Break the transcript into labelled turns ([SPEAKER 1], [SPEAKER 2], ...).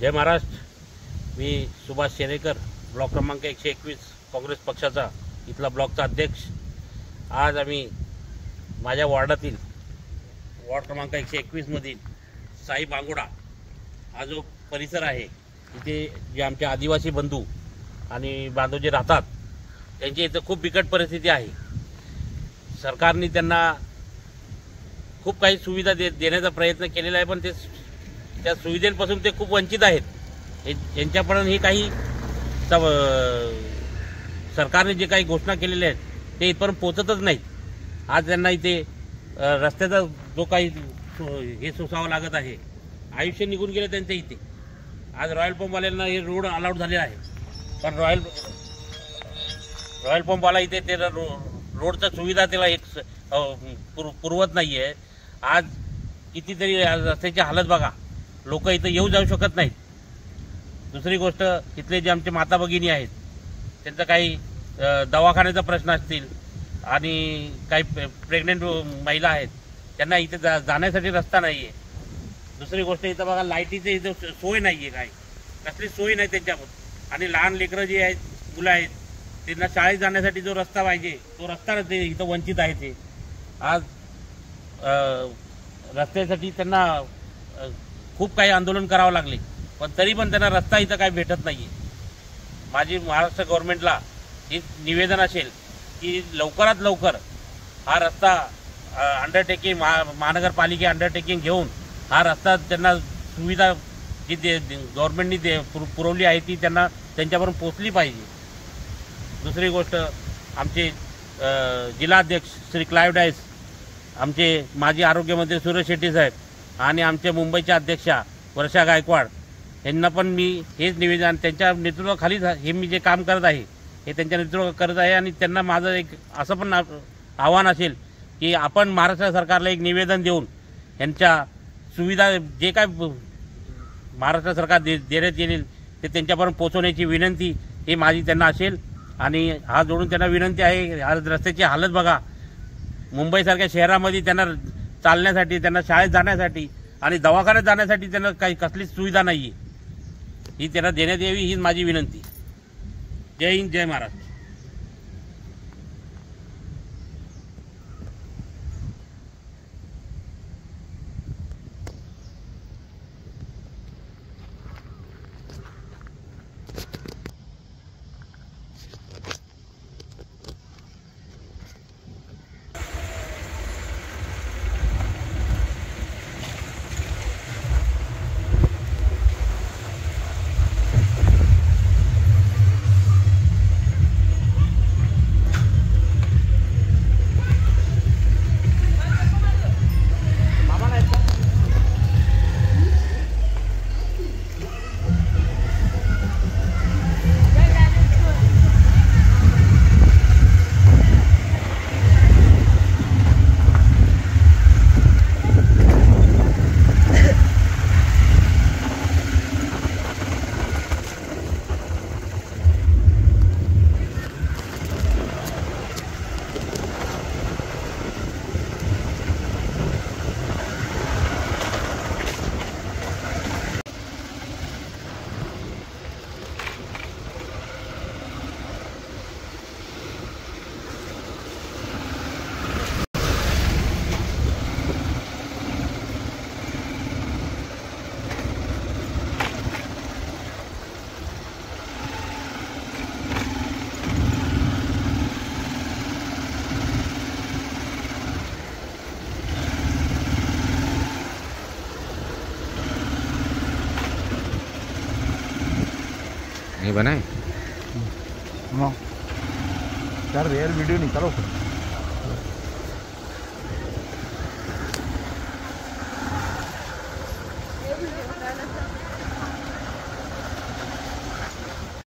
[SPEAKER 1] जय महाराष्ट्र। मी Subhash Sherekar, block क्रमांक 121 काँग्रेस पक्षाचा इथला ब्लॉकचा अध्यक्ष। आज आम्ही माझ्या वॉर्डातील वॉर्ड क्रमांक 121 मधील साई बांगोडा हा जो परिसर आहे, इथे जे आमचे आदिवासी बंधू आणि बांधव जे राहतात त्यांची इथं खूप बिकट परिस्थिती आहे। सरकारने त्यांना खूप काही सुविधा देण्याचा प्रयत्न केलेला आहे, पण ते त्या सुविधेपासून ते खूप वंचित आहेत। यांच्यापर्यंत ही काही सरकारने जे काही घोषणा केलेल्या आहेत ते इथपर्यंत पोहोचतच नाहीत। आज त्यांना इथे रस्त्याचा जो काही हे सोसावं लागत आहे, आयुष्य निघून गेले त्यांच्या इथे। आज रॉयल पंपवाल्यांना हे रोड अलाउड झाले आहे, पण रॉयल पंपवाला इथे ते रोडचा सुविधा त्याला एक पुरवत नाही आहे। आज कितीतरी रस्त्याची हालत बघा, लोक इथं येऊ जाऊ शकत नाहीत। दुसरी गोष्ट, इथले जे आमचे माता भगिनी आहेत त्यांचा काही दवाखान्याचा प्रश्न असतील आणि काही प्रेग्नेंट महिला आहेत त्यांना इथे जाण्यासाठी रस्ता नाही आहे। दुसरी गोष्ट, इथं बघा लाईटीची इथं सोय नाही आहे, काही कसली सोय नाही त्यांच्याकडून। आणि लहान लेकरं जी आहेत, मुलं आहेत, त्यांना शाळेत जाण्यासाठी जो रस्ता पाहिजे तो रस्ता ते इथं वंचित आहे। ते आज रस्त्यासाठी त्यांना खूप काही आंदोलन करावं लागले, पण तरी पण त्यांना रस्ता इथं काही भेटत नाही आहे। माझी महाराष्ट्र गव्हर्नमेंटला हे निवेदन असेल की लवकरात लवकर हा रस्ता अंडरटेकिंग महानगरपालिके अंडरटेकिंग घेऊन हा रस्ता त्यांना सुविधा जी गव्हर्नमेंटनी पुरवली आहे ती त्यांना त्यांच्यापर्यंत पोचली पाहिजे। दुसरी गोष्ट, आमचे जिल्हाध्यक्ष श्री क्लाइव्ह डायस, आमचे माजी आरोग्यमंत्री सुरेश शेट्टी साहेब आणि आमचे मुंबईच्या अध्यक्षा वर्षा गायकवाड यांना पण मी हेच निवेदन, त्यांच्या नेतृत्वाखाली हे मी जे काम करत आहे हे त्यांच्या नेतृत्वात करत आहे। आणि त्यांना माझं एक असं पण आव्हान असेल की आपण महाराष्ट्र सरकारला एक निवेदन देऊन यांच्या सुविधा जे काय महाराष्ट्र सरकार देण्यात येईल ते त्यांच्यापर्यंत पोहोचवण्याची विनंती ही माझी त्यांना असेल। आणि हात जोडून त्यांना विनंती आहे, रस्त्याची हालत बघा, मुंबईसारख्या शहरामध्ये त्यांना चालण्यासाठी, त्यांना शाळेत जाण्यासाठी आणि दवाखान्यात जाण्यासाठी त्यांना काही कसलीच सुविधा नाही आहे, ही त्यांना देण्यात यावी ही माझी विनंती। जय हिंद, जय महाराष्ट्र।
[SPEAKER 2] नहीं बनाए
[SPEAKER 3] यार रियल वीडियो निकालो।